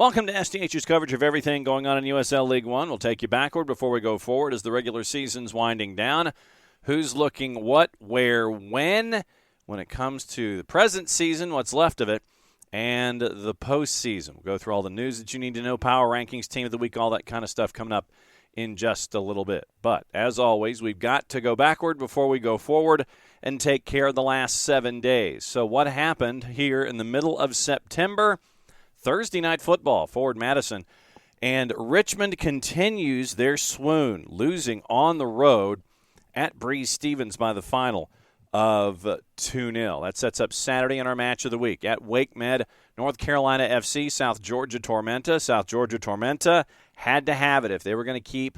Welcome to SDH's coverage of everything going on in USL League One. We'll take you backward before we go forward as the regular season's winding down. Who's looking what, where, when it comes to the present season, what's left of it, and the postseason. We'll go through all the news that you need to know, power rankings, team of the week, all that kind of stuff coming up in just a little bit. But, as always, we've got to go backward before we go forward and take care of the last 7 days. So what happened here in the middle of September? Thursday night football, Forward Madison, and Richmond continues their swoon, losing on the road at Breeze Stevens by the final of 2-0. That sets up Saturday in our match of the week. At Wake Med, North Carolina FC, South Georgia Tormenta. South Georgia Tormenta had to have it if they were going to keep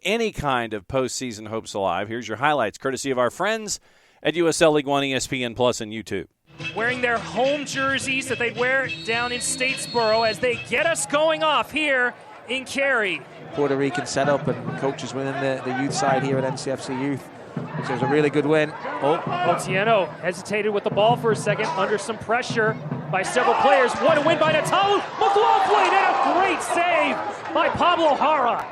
any kind of postseason hopes alive. Here's your highlights, courtesy of our friends at USL League One, ESPN Plus, and YouTube. Wearing their home jerseys that they'd wear down in Statesboro as they get us going off here in Cary. Puerto Rican setup and coaches within the youth side here at NCFC Youth. So it was a really good win. Otieno hesitated with the ball for a second under some pressure by several players. What a win by Natalu McLaughlin, and a great save by Pablo Jara.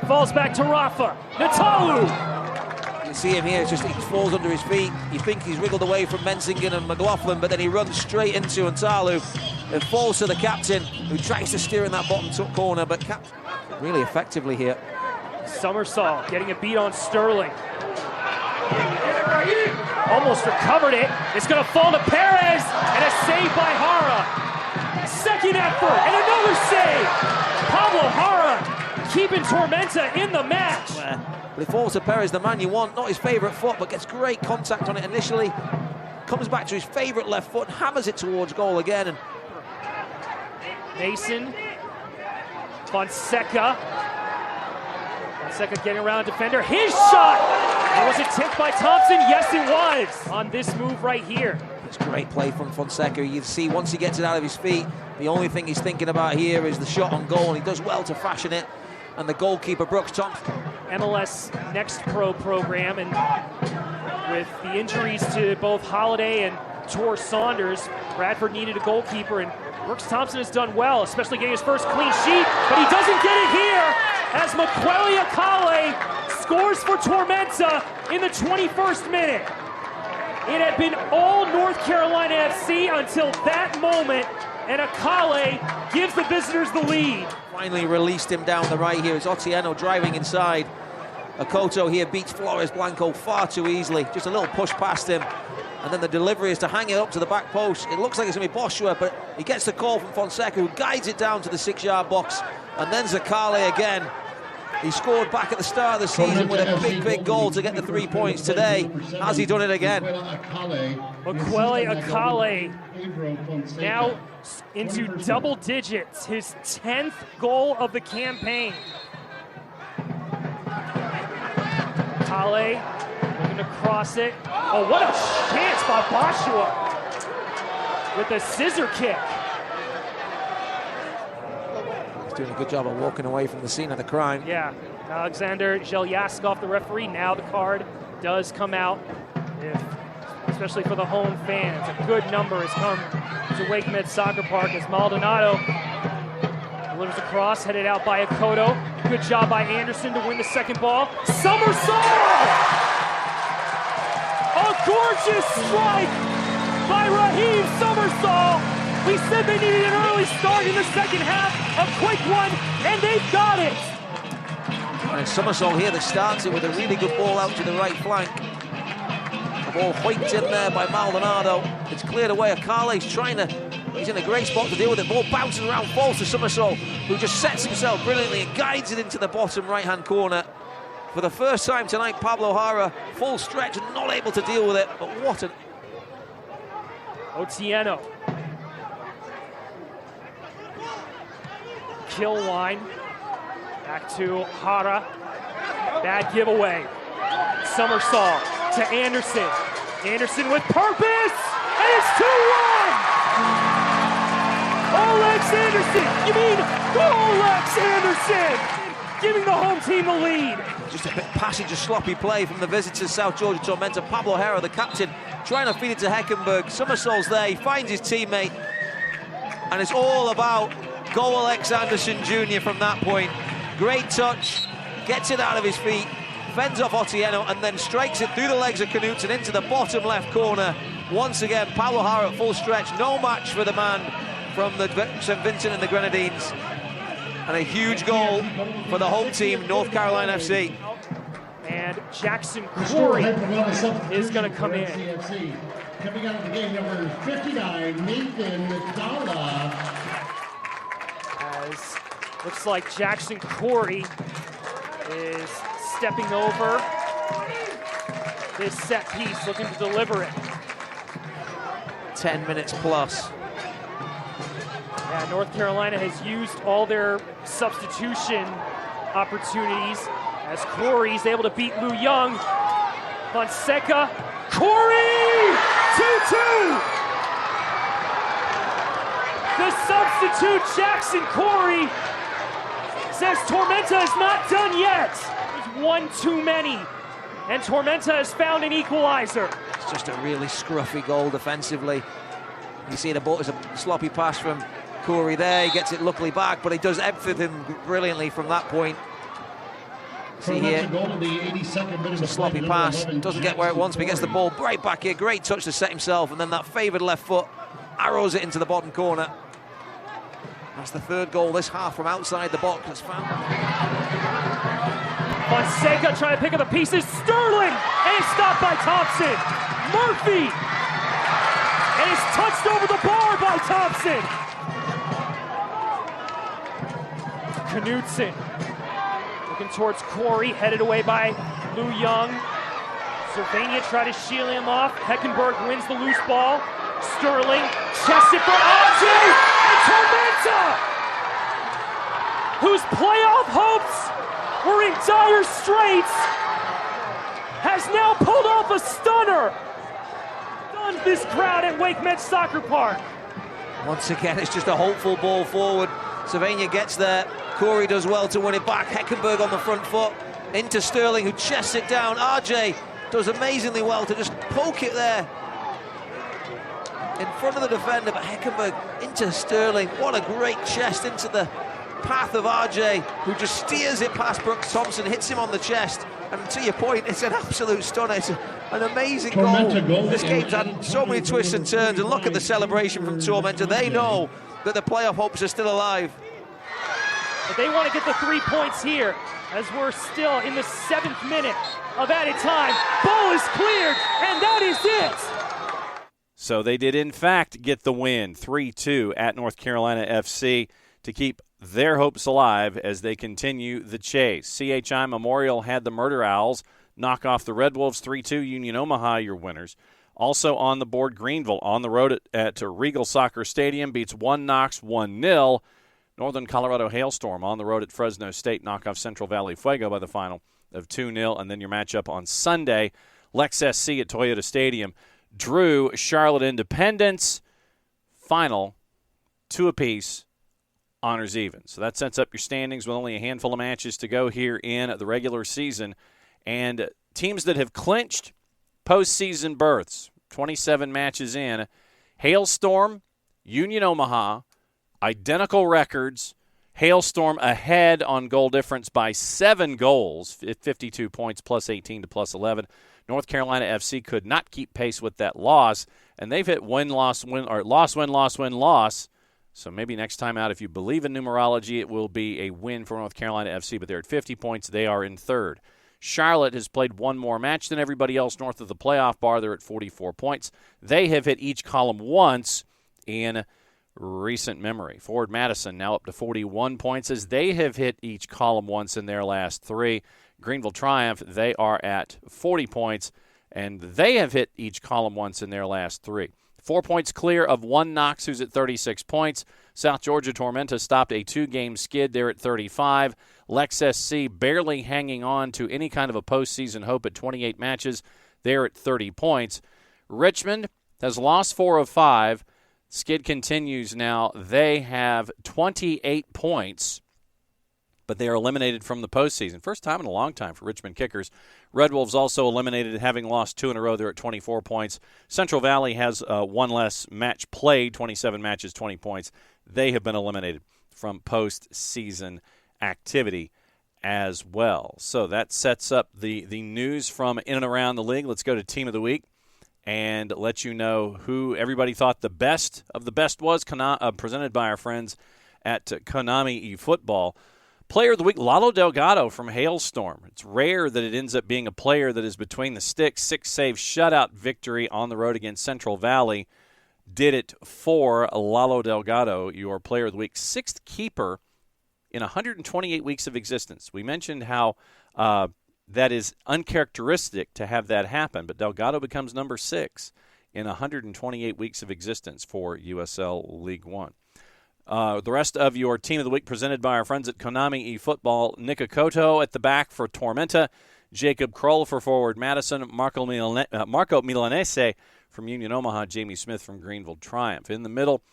Falls back to Rafa. Natalu. You see him here, he falls under his feet. You think he's wriggled away from Mensingen and McLaughlin, but then he runs straight into Ntalu and falls to the captain, who tries to steer in that bottom corner, but really effectively here. Somersault getting a beat on Sterling. Almost recovered it. It's going to fall to Perez, and a save by Jara. Second effort, and another save. Pablo Jara keeping Tormenta in the match. But it falls to Perez, the man you want, not his favourite foot, but gets great contact on it initially. Comes back to his favourite left foot, hammers it towards goal again. And Mason, Fonseca getting around defender. His shot! And was it tipped by Thompson? Yes, it was on this move right here. It's great play from Fonseca. You see, once he gets it out of his feet, the only thing he's thinking about here is the shot on goal, and he does well to fashion it. And the goalkeeper, Brooks Thompson. MLS Next Pro program, and with the injuries to both Holiday and Tor Saunders, Bradford needed a goalkeeper, and Brooks Thompson has done well, especially getting his first clean sheet, but he doesn't get it here as Makweli Akale scores for Tormenta in the 21st minute. It had been all North Carolina FC until that moment, and Akale gives the visitors the lead. Finally released him down the right here. It's Otieno driving inside. Akoto here beats Flores Blanco far too easily. Just a little push past him. And then the delivery is to hang it up to the back post. It looks like it's going to be Boschua, but he gets the call from Fonseca, who guides it down to the 6-yard box. And then Zakale again. He scored back at the start of the season with a big goal to get the 3 points today. Has he done it again? Makweli Akale now into double digits, his 10th goal of the campaign. Akale looking to cross it. Oh, what a chance by Boschua with a scissor kick. Doing a good job of walking away from the scene of the crime. Yeah, Alexander Zelyaskov, the referee. Now the card does come out, especially for the home fans. A good number has come to Wake Med Soccer Park as Maldonado delivers a cross, headed out by Akoto. Good job by Anderson to win the second ball. Somersault! A gorgeous strike by Raheem Somersault. We said they needed an early start in the second half, a quick one, and they've got it. And Somersault here that starts it with a really good ball out to the right flank. The ball whipped in there by Maldonado. It's cleared away. Akale's he's in a great spot to deal with it. Ball bounces around, falls to Somersault, who just sets himself brilliantly and guides it into the bottom right-hand corner. For the first time tonight, Pablo Jara, full stretch and not able to deal with it. But what an... Otieno. Kill line. Back to Jara. Bad giveaway. Somersault to Anderson. Anderson with purpose, and it's 2-1! Olex Anderson, you mean Olex Anderson, giving the home team the lead. Just a bit passage of sloppy play from the visitors, South Georgia Tormenta. Pablo Jara, the captain, trying to feed it to Heckenberg. Somersault's there, he finds his teammate, and it's all about Go Alex Anderson Jr. from that point. Great touch, gets it out of his feet, fends off Otieno, and then strikes it through the legs of Knutson into the bottom left corner. Once again, Paulo Hara at full stretch, no match for the man from the St. Vincent and the Grenadines. And a huge goal for the home team, North Carolina FC. And Jackson Corey is going to come in. Coming out of the game, number 59, Nathan Dalla. As looks like Jackson Corey is stepping over this set piece, looking to deliver it. 10 minutes plus. Yeah, North Carolina has used all their substitution opportunities as Corey's able to beat Lou Young. Fonseca, Corey! 2-2! The substitute, Jackson Corey, says Tormenta is not done yet. There's one too many, and Tormenta has found an equalizer. It's just a really scruffy goal defensively. You see the ball, it's a sloppy pass from Corey there. He gets it luckily back, but he does everything brilliantly from that point. See here, it's a sloppy pass, doesn't get where it wants, but he gets the ball right back here. Great touch to set himself, and then that favoured left foot arrows it into the bottom corner. That's the third goal this half from outside the box. That's found. Fonseca trying to pick up the pieces. Sterling, and it's stopped by Thompson. Murphy, and it's touched over the bar by Thompson. Knutson looking towards Corey, headed away by Lou Young. Cervania tried to shield him off. Heckenberg wins the loose ball. Sterling chests it for Ajay, and Tormenta, whose playoff hopes were in dire straits, has now pulled off a stunner. Stunned this crowd at Wake Med Soccer Park. Once again, it's just a hopeful ball forward. Sylvania gets there. Corey does well to win it back. Heckenberg on the front foot into Sterling, who chests it down. RJ does amazingly well to just poke it there in front of the defender, but Heckenberg into Sterling. What a great chest into the path of RJ, who just steers it past Brooks Thompson, hits him on the chest. And to your point, it's an absolute stunner. It's an amazing goal. This game's had so many twists and turns, and look at the celebration from Tormenta. They know that the playoff hopes are still alive. But they want to get the 3 points here, as we're still in the 7th minute of added time. Ball is cleared, and that is it. So they did, in fact, get the win, 3-2 at North Carolina FC, to keep their hopes alive as they continue the chase. CHI Memorial had the Murder Owls knock off the Red Wolves 3-2. Union Omaha, your winners. Also on the board, Greenville on the road at Regal Soccer Stadium beats 1 Knox 1-0. Northern Colorado Hailstorm on the road at Fresno State knock off Central Valley Fuego by the final of 2-0. And then your matchup on Sunday, Lex SC at Toyota Stadium drew Charlotte Independence. Final 2 apiece. Honors even. So that sets up your standings with only a handful of matches to go here in the regular season. And teams that have clinched postseason berths, 27 matches in, Hailstorm, Union Omaha, identical records. Hailstorm ahead on goal difference by 7 goals, 52 points, plus 18 to plus 11. North Carolina FC could not keep pace with that loss, and they've hit win-loss, or loss-win, loss-win-loss. So maybe next time out, if you believe in numerology, it will be a win for North Carolina FC, but they're at 50 points. They are in third. Charlotte has played one more match than everybody else north of the playoff bar. They're at 44 points. They have hit each column once in recent memory. Forward Madison now up to 41 points as they have hit each column once in their last 3. Greenville Triumph, they are at 40 points, and they have hit each column once in their last 3. 4 points clear of 1 Knox, who's at 36 points. South Georgia Tormenta stopped a 2-game skid. They're at 35. Lex SC barely hanging on to any kind of a postseason hope at 28 matches. They're at 30 points. Richmond has lost 4 of 5. Skid continues now. They have 28 points, but they are eliminated from the postseason. First time in a long time for Richmond Kickers. Red Wolves also eliminated, having lost 2 in a row. They're at 24 points. Central Valley has 1 less match played, 27 matches, 20 points. They have been eliminated. from postseason activity as well. So that sets up the news from in and around the league. Let's go to Team of the Week and let you know who everybody thought the best of the best was, presented by our friends at Konami eFootball. Player of the Week, Lalo Delgado from Hailstorm. It's rare that it ends up being a player that is between the sticks. 6-save shutout victory on the road against Central Valley did it for Lalo Delgado, your Player of the Week. Sixth keeper in 128 weeks of existence. We mentioned how that is uncharacteristic to have that happen, but Delgado becomes number 6 in 128 weeks of existence for USL League One. The rest of your Team of the Week presented by our friends at Konami eFootball. Nick Akoto at the back for Tormenta. Jacob Kroll for forward Madison. Marco Milanese from Union Omaha. Jamie Smith from Greenville Triumph. In the middle,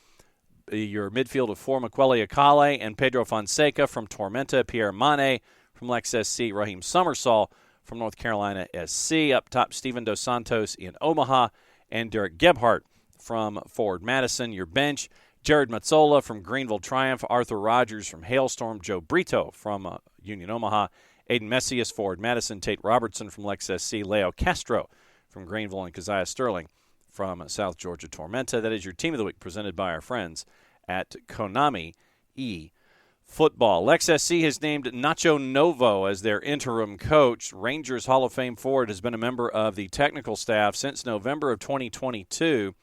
your midfield of 4, Makwele Akale and Pedro Fonseca from Tormenta. Pierre Mane from Lex SC. Raheem Summersall from North Carolina SC. Up top, Steven Dos Santos in Omaha. And Derek Gebhardt from forward Madison. Your bench, Jared Mazzola from Greenville Triumph, Arthur Rogers from Hailstorm, Joe Brito from Union Omaha, Aiden Messias, forward Madison, Tate Robertson from Lex SC, Leo Castro from Greenville, and Keziah Sterling from South Georgia Tormenta. That is your Team of the Week presented by our friends at Konami eFootball. Lex SC has named Nacho Novo as their interim coach. Rangers Hall of Fame forward has been a member of the technical staff since November of 2022.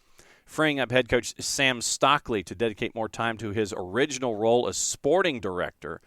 Freeing up head coach Sam Stockley to dedicate more time to his original role as sporting director.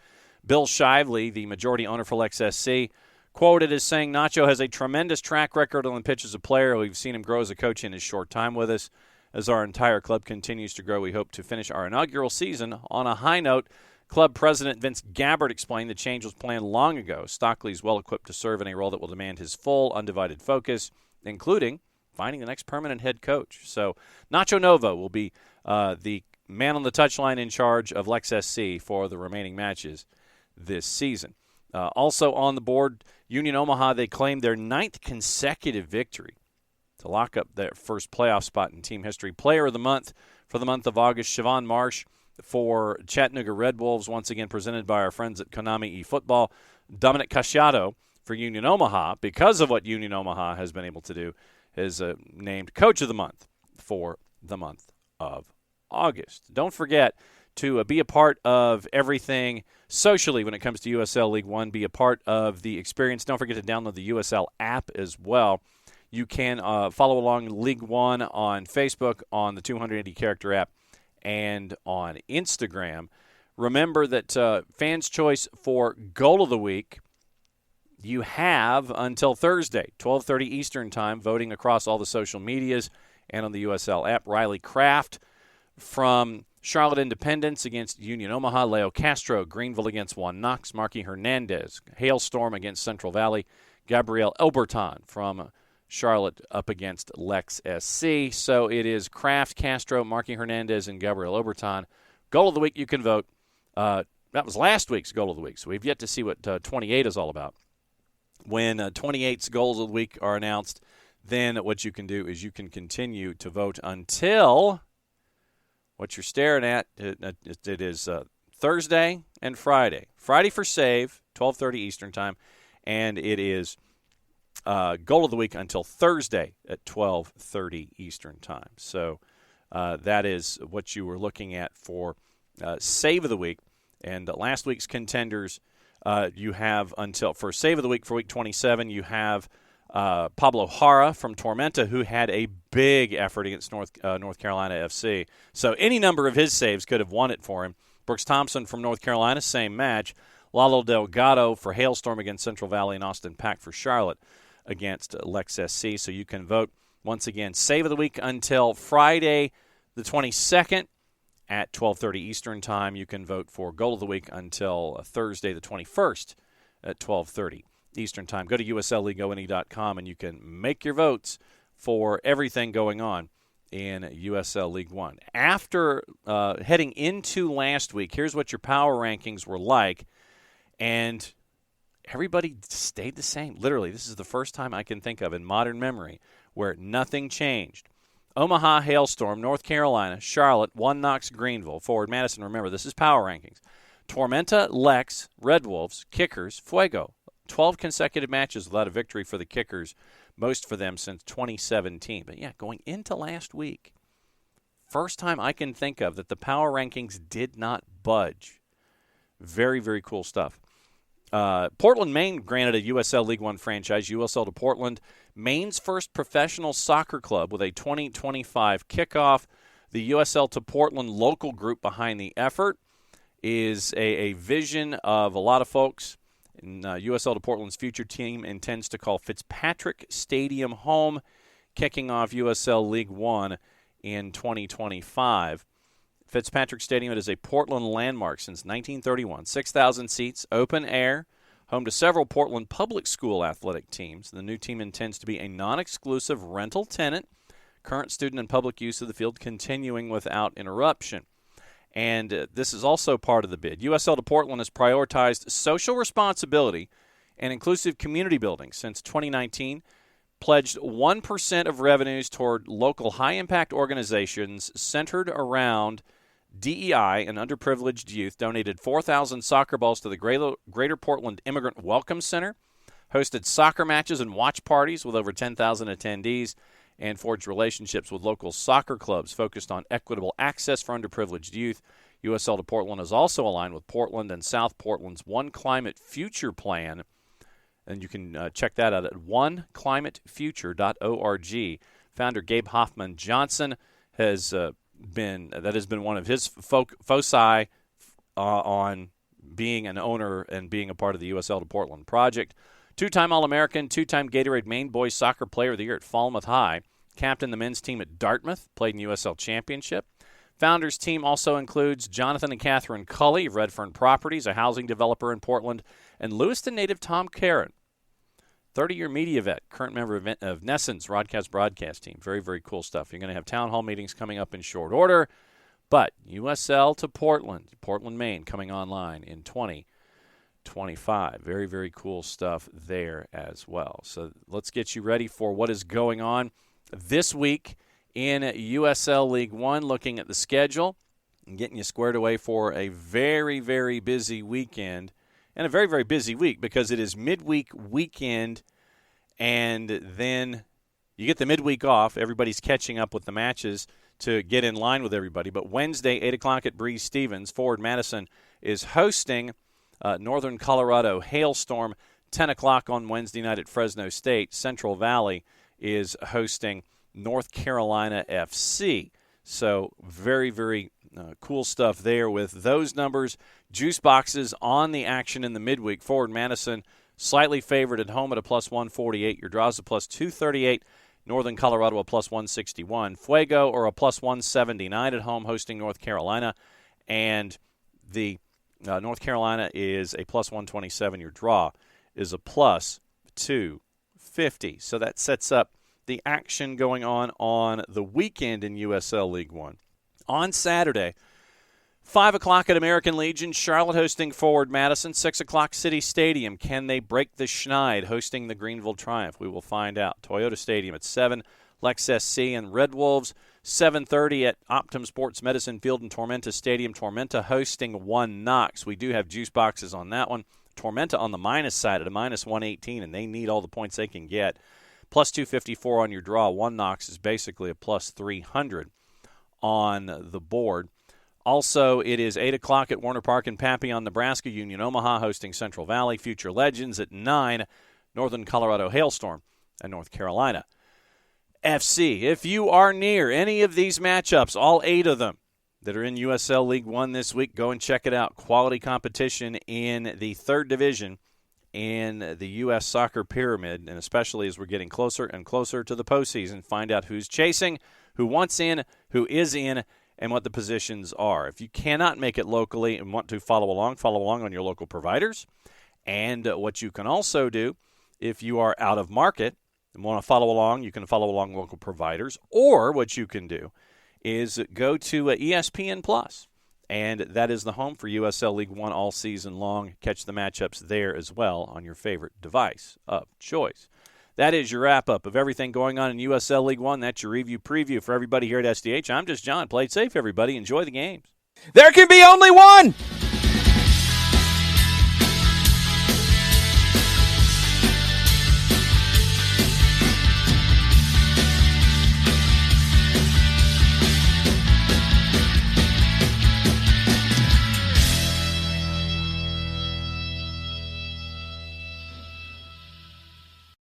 Bill Shively, the majority owner for Lex SC, quoted as saying, Nacho has a tremendous track record on the pitch as a player. We've seen him grow as a coach in his short time with us. As our entire club continues to grow, we hope to finish our inaugural season on a high note. Club president Vince Gabbard explained the change was planned long ago. Stockley is well equipped to serve in a role that will demand his full, undivided focus, including finding the next permanent head coach. So Nacho Novo will be the man on the touchline in charge of Lex SC for the remaining matches this season. Also on the board, Union Omaha, they claimed their 9th consecutive victory to lock up their first playoff spot in team history. Player of the month for the month of August, Siobhan Marsh for Chattanooga Red Wolves, once again presented by our friends at Konami eFootball. Dominic Casciato for Union Omaha, because of what Union Omaha has been able to do, is named Coach of the Month for the month of August. Don't forget to be a part of everything socially when it comes to USL League One. Be a part of the experience. Don't forget to download the USL app as well. You can follow along League One on Facebook, on the 280-character app, and on Instagram. Remember that Fans' Choice for Goal of the Week, you have until Thursday, 12:30 Eastern Time, voting across all the social medias and on the USL app. Riley Kraft from Charlotte Independence against Union Omaha. Leo Castro, Greenville against Juan Knox. Marky Hernandez, Hailstorm against Central Valley. Gabriel Elberton from Charlotte up against Lex SC. So it is Kraft, Castro, Marky Hernandez, and Gabriel Elberton. Goal of the week, you can vote. That was last week's Goal of the Week, so we've yet to see what 28 is all about. When 28's goals of the week are announced, then what you can do is you can continue to vote until what you're staring at. It is Thursday and Friday. Friday for save, 12:30 Eastern Time, and it is goal of the week until Thursday at 12:30 Eastern Time. So that is what you were looking at for save of the week. And last week's contenders, you have until for save of the week for week 27, you have Pablo Jara from Tormenta, who had a big effort against North Carolina FC. So any number of his saves could have won it for him. Brooks Thompson from North Carolina, same match. Lalo Delgado for Hailstorm against Central Valley, and Austin Pack for Charlotte against Lex SC. So you can vote, once again, save of the week until Friday the 22nd at 12:30 Eastern Time. You can vote for goal of the week until Thursday the 21st at 12:30 Eastern Time. Go to uslleagueone.com and you can make your votes for everything going on in USL League One. After heading into last week, here's what your power rankings were like, and everybody stayed the same. Literally, this is the first time I can think of in modern memory where nothing changed. Omaha Hailstorm, North Carolina, Charlotte, 1 Knox Greenville, Forward Madison. Remember, this is power rankings. Tormenta, Lex, Red Wolves, Kickers, Fuego. 12 consecutive matches without a victory for the Kickers, most for them since 2017. But, yeah, going into last week, first time I can think of that the power rankings did not budge. Very, very cool stuff. Portland, Maine granted a USL League One franchise, USL to Portland, Maine's first professional soccer club with a 2025 kickoff. The USL to Portland local group behind the effort is a vision of a lot of folks. And, USL to Portland's future team intends to call Fitzpatrick Stadium home, kicking off USL League One in 2025. Fitzpatrick Stadium is a Portland landmark since 1931. 6,000 seats, open air, home to several Portland public school athletic teams. The new team intends to be a non-exclusive rental tenant, current student and public use of the field continuing without interruption. And this is also part of the bid. USL to Portland has prioritized social responsibility and inclusive community building since 2019, pledged 1% of revenues toward local high-impact organizations centered around DEI and underprivileged youth, donated 4,000 soccer balls to the Greater Portland Immigrant Welcome Center, hosted soccer matches and watch parties with over 10,000 attendees, and forged relationships with local soccer clubs focused on equitable access for underprivileged youth. USL to Portland is also aligned with Portland and South Portland's One Climate Future plan, and you can check that out at oneclimatefuture.org. Founder Gabe Hoffman Johnson has been one of his foci on being an owner and being a part of the USL to Portland project. Two-time All-American, two-time Gatorade Maine Boys Soccer Player of the Year at Falmouth High. Captained the men's team at Dartmouth, played in USL Championship. Founders team also includes Jonathan and Catherine Cully of Redfern Properties, a housing developer in Portland, and Lewiston native Tom Caron, 30-year media vet, current member of Nesson's broadcast team. Very, very cool stuff. You're going to have town hall meetings coming up in short order, but USL to Portland, Maine, coming online in 2025. Very, very cool stuff there as well. So let's get you ready for what is going on this week in USL League One, looking at the schedule and getting you squared away for a very, very busy weekend and a very, very busy week because it is midweek weekend, and then you get the midweek off. Everybody's catching up with the matches to get in line with everybody. But Wednesday, 8 o'clock at Breeze Stevens, Forward Madison is hosting Northern Colorado Hailstorm. 10 o'clock on Wednesday night at Fresno State. Central Valley is hosting North Carolina FC. So very, very cool stuff there with those numbers. Juice boxes on the action in the midweek. Forward Madison slightly favored at home at a plus 148. Your draws a plus 238. Northern Colorado a plus 161. Fuego or a plus 179 at home hosting North Carolina. And the North Carolina is a plus 127. Your draw is a plus 250. So that sets up the action going on the weekend in USL League One. On Saturday, 5 o'clock at American Legion, Charlotte hosting Forward Madison. 6 o'clock City Stadium. Can they break the Schneid hosting the Greenville Triumph? We will find out. Toyota Stadium at 7. Lex SC and Red Wolves. 7:30 at Optum Sports Medicine Field in Tormenta Stadium. Tormenta hosting 1 Knox. We do have juice boxes on that one. Tormenta on the minus side at a minus 118, and they need all the points they can get. Plus 254 on your draw. 1 Knox is basically a plus 300 on the board. Also, it is 8 o'clock at Warner Park in Papillon, Nebraska. Union Omaha hosting Central Valley. Future Legends at 9. Northern Colorado Hailstorm and North Carolina FC. If you are near any of these matchups, all 8 of them that are in USL League One this week, go and check it out. Quality competition in the 3rd division in the U.S. soccer pyramid, and especially as we're getting closer and closer to the postseason, find out who's chasing, who wants in, who is in, and what the positions are. If you cannot make it locally and want to follow along on your local providers. And what you can also do, if you are out of market and want to follow along, you can follow along local providers. Or what you can do is go to ESPN Plus, and that is the home for USL League One all season long. Catch the matchups there as well on your favorite device of choice. That is your wrap-up of everything going on in USL League One. That's your review preview for everybody here at SDH. I'm just John. Play it safe, everybody. Enjoy the games. There can be only one.